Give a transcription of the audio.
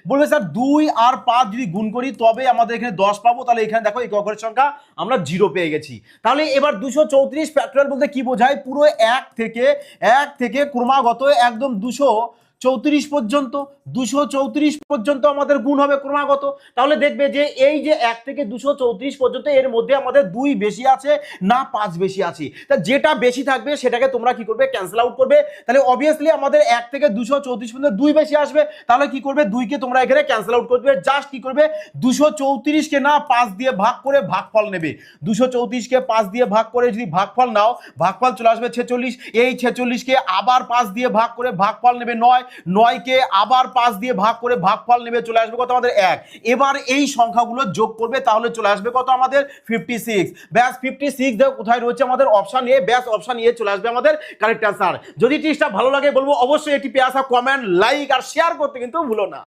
বলবে স্যার 2 আর 5 যদি গুণ করি তবে আমাদের এখানে 10 পাবো, তাহলে এখানে দেখো একক ঘরের সংখ্যা আমরা 0 পেয়ে গেছি। তাহলে এবার 234 ফ্যাক্টরিয়াল বলতে কি বোঝায়, পুরো 1 থেকে ক্রমাগত একদম 234 পর্যন্ত, 234 পর্যন্ত আমাদের গুণ হবে ক্রমাগত। তাহলে দেখবে যে এই যে 1 থেকে 234 পর্যন্ত এর মধ্যে আমাদের 2 বেশি আছে না 5 বেশি আছে, তা যেটা বেশি থাকবে সেটাকে তোমরা কি করবে, ক্যান্সেল আউট করবে। তাহলে অবভিয়াসলি আমাদের 1 থেকে 234 পর্যন্ত 2 বেশি আসবে, তাহলে কি করবে 2 কে তোমরা এখানে ক্যান্সেল আউট করবে। জাস্ট কি করবে 234 কে না 5 দিয়ে ভাগ করে ভাগফল নেবে, 234 কে 5 দিয়ে ভাগ করে যদি ভাগফল নাও, ভাগফল চলে আসবে 46। এই 46 কে আবার 5 দিয়ে ভাগ করে ভাগফল নেবে 9, 9 কে আবার 5 দিয়ে ভাগ করে ভাগফল নেবে, চলে আসবে কত আমাদের 1। এবার এই সংখ্যাগুলো যোগ করবে, তাহলে চলে আসবে কত আমাদের 56। ব্যাস 56 দেখো কোথায় রয়েছে আমাদের অপশন এ, ব্যাস অপশন এ চলে আসবে আমাদের কারেক্ট অ্যান্সার। যদি টিপসটা ভালো লাগে বলবো অবশ্যই এটি পেয়ে আসা, কমেন্ট, লাইক আর শেয়ার করতে কিন্তু ভুলো না।